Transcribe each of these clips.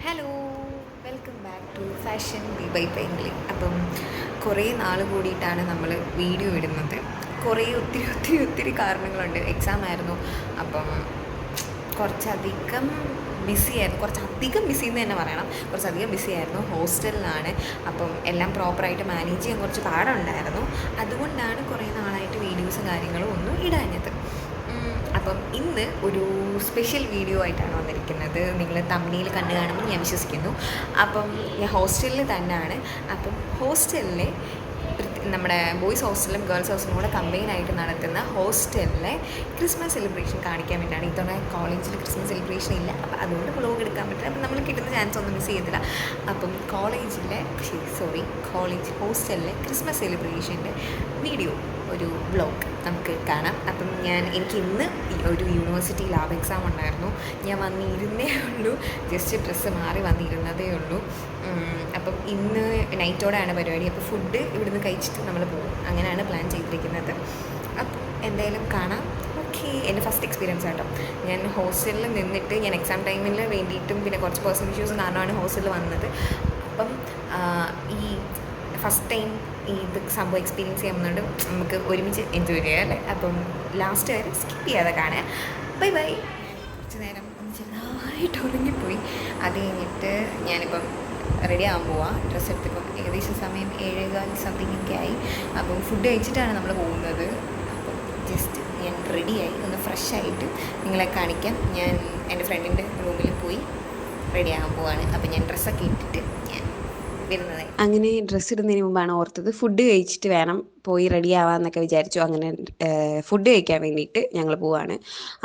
Hello, welcome back to fashion ബി by പെയിൻഗ്ലി. അപ്പം കുറേ നാൾ കൂടിയിട്ടാണ് നമ്മൾ വീഡിയോ ഇടുന്നത്. ഒത്തിരി കാരണങ്ങളുണ്ട്. എക്സാം ആയിരുന്നു, അപ്പം കുറച്ചധികം ബിസി എന്ന് തന്നെ പറയണം. കുറച്ചധികം ബിസി ആയിരുന്നു. ഹോസ്റ്റലിലാണ്. അപ്പം എല്ലാം പ്രോപ്പറായിട്ട് മാനേജ് ചെയ്യാൻ കുറച്ച് പാടുണ്ടായിരുന്നു. അതുകൊണ്ടാണ് കുറേ നാളായിട്ട് വീഡിയോസും കാര്യങ്ങളും ഒന്നും ഇടാഞ്ഞത്. അപ്പം ഇന്ന് ഒരു സ്പെഷ്യൽ വീഡിയോ ആയിട്ടാണ് വന്നിരിക്കുന്നത്. നിങ്ങൾ തമ്മിൽ കണ്ടു കാണുമെന്ന് ഞാൻ വിശ്വസിക്കുന്നു. അപ്പം ഞാൻ ഹോസ്റ്റലിൽ തന്നെയാണ്. അപ്പം ഹോസ്റ്റലിലെ നമ്മുടെ ബോയ്സ് ഹോസ്റ്റലും ഗേൾസ് ഹോസ്റ്റലും കൂടെ കമ്പൈനായിട്ട് നടത്തുന്ന ഹോസ്റ്റലിലെ ക്രിസ്മസ് സെലിബ്രേഷൻ കാണിക്കാൻ വേണ്ടിയിട്ടാണ്. ഇത്തവണ കോളേജിൽ ക്രിസ്മസ് സെലിബ്രേഷൻ ഇല്ല, അപ്പം അതുകൊണ്ട് വ്ലോഗ് എടുക്കാൻ പറ്റില്ല. അപ്പം നമ്മൾ കിട്ടുന്ന ചാൻസ് ഒന്നും മിസ് ചെയ്തില്ല. അപ്പം കോളേജ് ഹോസ്റ്റലിലെ ക്രിസ്മസ് സെലിബ്രേഷൻ്റെ വീഡിയോ, ഒരു വ്ലോഗ് നമുക്ക് കാണാം. അപ്പം എനിക്ക് ഇന്ന് ഒരു യൂണിവേഴ്സിറ്റി ലാബ് എക്സാം ഉണ്ടായിരുന്നു. ഞാൻ വന്നിരുന്നേ ഉള്ളൂ, ജസ്റ്റ് ഡ്രസ്സ് മാറി വന്നിരുന്നതേ ഉള്ളൂ. അപ്പം ഇന്ന് നൈറ്റോടെയാണ് പരിപാടി. അപ്പോൾ ഫുഡ് ഇവിടുന്ന് കഴിച്ചിട്ട് നമ്മൾ പോകും, അങ്ങനെയാണ് പ്ലാൻ ചെയ്തിരിക്കുന്നത്. അപ്പം എന്തായാലും കാണാം. ഓക്കെ, എൻ്റെ ഫസ്റ്റ് എക്സ്പീരിയൻസ് ആട്ടോ. ഞാൻ ഹോസ്റ്റലിൽ നിന്നിട്ട് ഞാൻ എക്സാം ടൈമിൽ വേണ്ടിയിട്ടും പിന്നെ കുറച്ച് പേഴ്സണൽ ഇഷ്യൂസും കാരണമാണ് ഹോസ്റ്റലിൽ വന്നത്. അപ്പം ഈ ഫസ്റ്റ് ടൈം ഇത് സംഭവം എക്സ്പീരിയൻസ് ചെയ്യുന്നുണ്ട്. നമുക്ക് ഒരുമിച്ച് എൻജോയ് ചെയ്യാം അല്ലേ? അപ്പം ലാസ്റ്റ് വരെ സ്കിപ്പ് ചെയ്യാതെ കാണാം. ബൈ. കുറച്ച് നേരം ഒന്ന് ചെറുതായിട്ട് ഉറങ്ങിപ്പോയി. അത് കഴിഞ്ഞിട്ട് ഞാനിപ്പം റെഡി ആകാൻ പോവാം. ഡ്രസ്സ് എടുത്തിപ്പം ഏകദേശം സമയം 7:15 സംതിങ് ഒക്കെ ആയി. അപ്പം ഫുഡ് കഴിച്ചിട്ടാണ് നമ്മൾ പോകുന്നത്. അപ്പം ജസ്റ്റ് ഞാൻ റെഡിയായി ഒന്ന് ഫ്രഷ് ആയിട്ട് നിങ്ങളെ കാണിക്കാം. ഞാൻ എൻ്റെ ഫ്രണ്ടിൻ്റെ റൂമിൽ പോയി റെഡി ആകാൻ പോവാണ്. അപ്പം ഞാൻ ഡ്രസ്സൊക്കെ ഇട്ടിട്ട് ഞാൻ വരുന്നതായി. അങ്ങനെ ഡ്രസ്സ് ഇടുന്നതിന് മുമ്പാണ് ഓർത്തത് ഫുഡ് കഴിച്ചിട്ട് വേണം പോയി റെഡി ആവാമെന്നൊക്കെ വിചാരിച്ചു. അങ്ങനെ ഫുഡ് കഴിക്കാൻ വേണ്ടിയിട്ട് ഞങ്ങൾ പോവാണ്.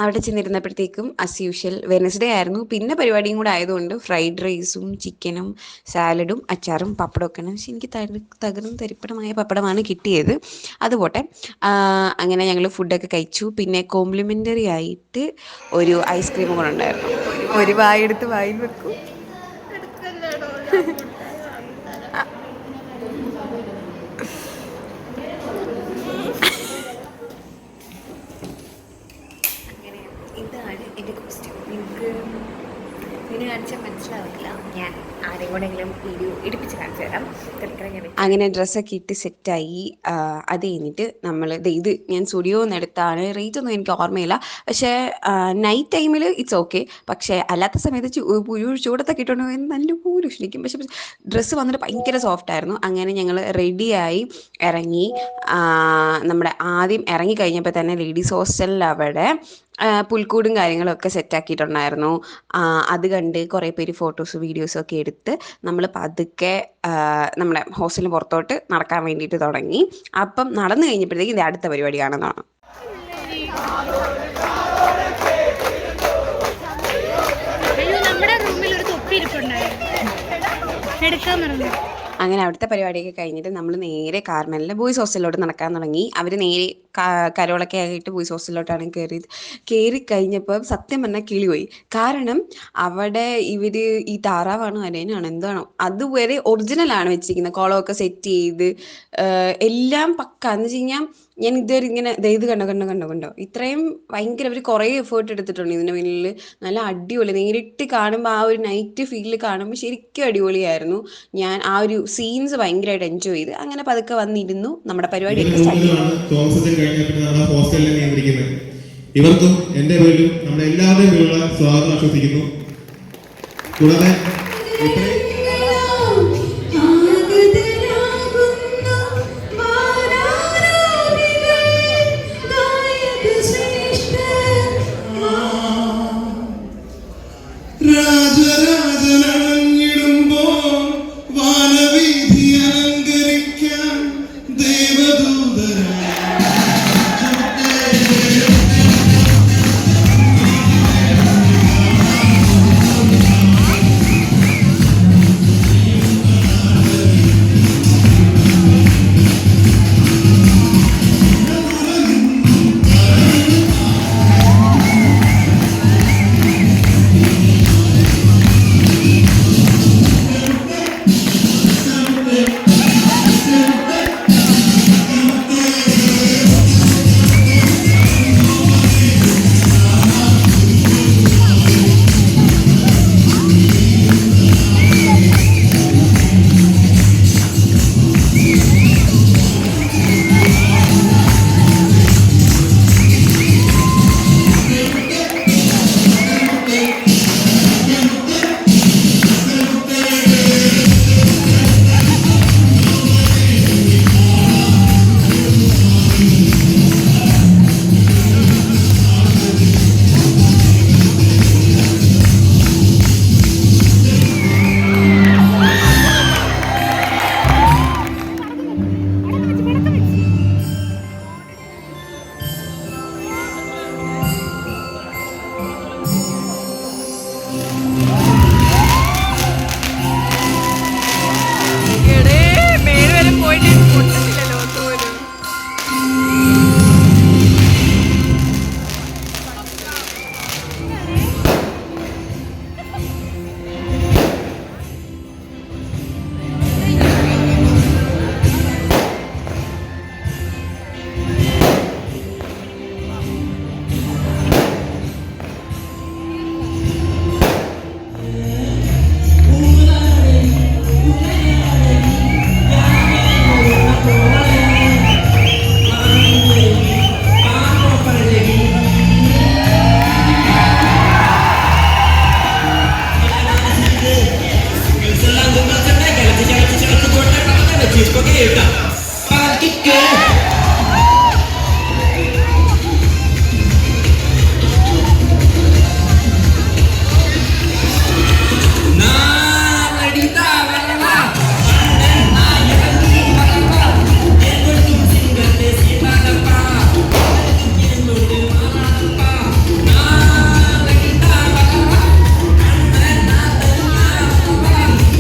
അവിടെ ചെന്നിരുന്നപ്പോഴത്തേക്കും ആസ് യൂഷ്വൽ വെനസ്ഡേ ആയിരുന്നു. പിന്നെ പരിപാടിയും കൂടെ ആയതുകൊണ്ട് ഫ്രൈഡ് റൈസും ചിക്കനും സാലഡും അച്ചാറും പപ്പടമൊക്കെയാണ്. പക്ഷെ എനിക്ക് തകർന്ന് തരിപ്പണമായ പപ്പടമാണ് കിട്ടിയത്. അതുപോട്ടെ. അങ്ങനെ ഞങ്ങൾ ഫുഡൊക്കെ കഴിച്ചു. പിന്നെ കോംപ്ലിമെൻ്ററി ആയിട്ട് ഒരു ഐസ്ക്രീമും കൂടെ ഉണ്ടായിരുന്നു. ഒരു വായെടുത്ത് വായിൽ വെക്കും. ഇതാണ് എൻ്റെ കോസ്റ്റ്യൂം. ഇതിന് കാണിച്ചാൽ മനസ്സിലാവില്ല. ഞാൻ ആരെയും കൂടെങ്കിലും വീഡിയോ എടുപ്പിച്ച് കാണിച്ചു തരാം. അങ്ങനെ ഡ്രസ്സൊക്കെ ഇട്ട് സെറ്റായി. അത് കഴിഞ്ഞിട്ട് നമ്മൾ ഇത് ഞാൻ സ്റ്റുഡിയോ നിന്ന് എടുത്താണ്. റേറ്റ് ഒന്നും എനിക്ക് ഓർമ്മയില്ല. പക്ഷേ നൈറ്റ് ടൈമിൽ ഇറ്റ്സ് ഓക്കെ. പക്ഷേ അല്ലാത്ത സമയത്ത് ചൂടത്തൊക്കെ ഇട്ടുകൊണ്ട് നല്ലപോലെ ഉഷ്ണിക്കും. പക്ഷേ ഡ്രസ്സ് വന്നിട്ട് ഭയങ്കര സോഫ്റ്റ് ആയിരുന്നു. അങ്ങനെ ഞങ്ങൾ റെഡിയായി ഇറങ്ങി. നമ്മുടെ ആദ്യം ഇറങ്ങി കഴിഞ്ഞപ്പോൾ തന്നെ ലേഡീസ് ഹോസ്റ്റലിൽ അവിടെ പുൽക്കൂടും കാര്യങ്ങളൊക്കെ സെറ്റാക്കിയിട്ടുണ്ടായിരുന്നു. അത് കണ്ട് കുറേ പേര് ഫോട്ടോസും വീഡിയോസും ഒക്കെ എടുത്ത് നമ്മൾ പതുക്കെ നമ്മുടെ ഹോസ്റ്റലിന് പുറത്തോട്ട് നടക്കാൻ വേണ്ടിയിട്ട് തുടങ്ങി. അപ്പം നടന്നു കഴിഞ്ഞപ്പോഴത്തേക്കും ഇത് അടുത്ത പരിപാടി കാണുന്നതാണ്. അങ്ങനെ അവിടുത്തെ പരിപാടിയൊക്കെ കഴിഞ്ഞിട്ട് നമ്മൾ നേരെ കാർമലിലെ ബോയ്സ് ഹോസ്റ്റലിലോട്ട് നടക്കാൻ തുടങ്ങി. അവർ നേരെ കരോളൊക്കെ ആയിട്ട് ബോയ്സ് ഹോസ്റ്റലിലോട്ടാണ് കയറി കഴിഞ്ഞപ്പോൾ സത്യം പറഞ്ഞാൽ കിളിപോയി. കാരണം അവിടെ ഇവർ ഈ താറാവാണോ അരേനാണോ എന്താണോ അതുവരെ ഒറിജിനലാണ് വെച്ചിരിക്കുന്നത്. കുളമൊക്കെ സെറ്റ് ചെയ്ത് എല്ലാം പക്ക എന്ന് വെച്ച് കഴിഞ്ഞാൽ ഞാൻ ഇതുവരെ ഇങ്ങനെ ഇത് കണ്ടോ ഇത്രയും ഭയങ്കര അവർ കുറേ എഫേർട്ട് എടുത്തിട്ടുണ്ട് ഇതിൻ്റെ മുന്നിൽ. നല്ല അടിപൊളി, നേരിട്ട് കാണുമ്പോൾ ആ ഒരു നൈറ്റ് ഫീൽ കാണുമ്പോൾ ശരിക്കും അടിപൊളിയായിരുന്നു. ഞാൻ ആ ഒരു സീൻസ് ഭയങ്കരമായിട്ട് എൻജോയ് ചെയ്ത് അങ്ങനെ പതുക്കെ വന്നിരുന്നു. നമ്മുടെ പരിപാടിയൊക്കെ സ്റ്റാർട്ട് ചെയ്തു. ഇവർക്കും എൻ്റെ പേരിലും നമ്മുടെ എല്ലാവരുടെയും പേരിലുള്ള സ്വാഗതം ആശംസിക്കുന്നു. കൂടാതെ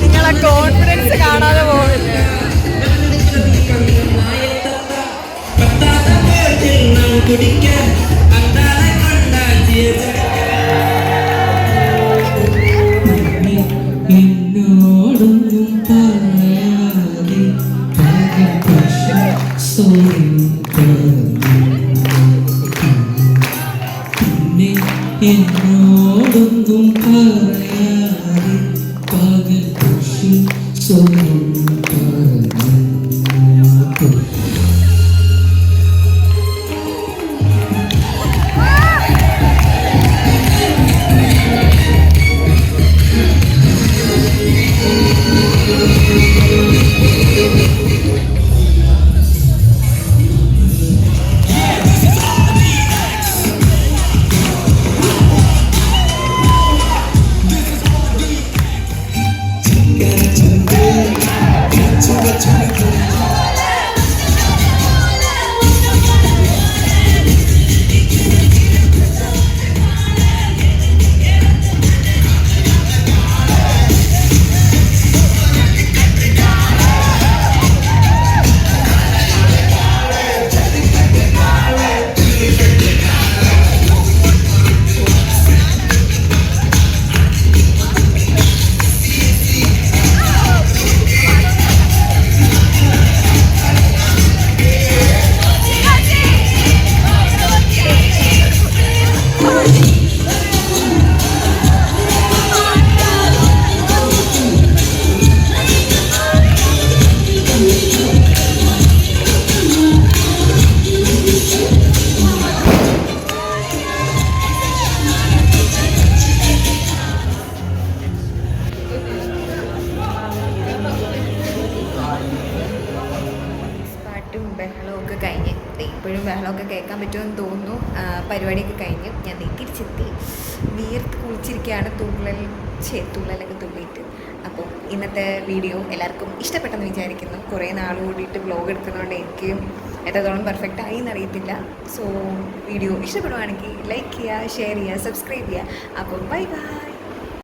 നിങ്ങളെ കോൺഫിഡൻസ് കാണാതെ പോകില്ലേ? കുടിക്കാൻ അന്താനെ കൊണ്ടാക്കിയ എന്നോടൊന്നും പറയാതെ പിന്നെ എന്നോടൊന്നും പറയാതെ പകൽ പക്ഷി സ്വയം പറഞ്ഞു. ബഹളമൊക്കെ കഴിഞ്ഞ് ഇപ്പോഴും ബഹളമൊക്കെ കേൾക്കാൻ പറ്റുമെന്ന് തോന്നുന്നു. പരിപാടിയൊക്കെ കഴിഞ്ഞ് ഞാൻ തിരിച്ചെത്തി. വിയർത്ത് കുളിച്ചിരിക്കുകയാണ്, തുള്ളലൊക്കെ തുള്ളിയിട്ട്. അപ്പോൾ ഇന്നത്തെ വീഡിയോ എല്ലാവർക്കും ഇഷ്ടപ്പെട്ടെന്ന് വിചാരിക്കുന്നു. കുറേ നാൾ കൂടിയിട്ട് വ്ലോഗ് എടുക്കുന്നതുകൊണ്ട് എനിക്ക് എത്രത്തോളം പെർഫെക്റ്റ് ആയി എന്നറിയത്തില്ല. സോ വീഡിയോ ഇഷ്ടപ്പെടുവാണെങ്കിൽ ലൈക്ക് ചെയ്യുക, ഷെയർ ചെയ്യുക, സബ്സ്ക്രൈബ് ചെയ്യുക. അപ്പോൾ ബൈ ബൈ.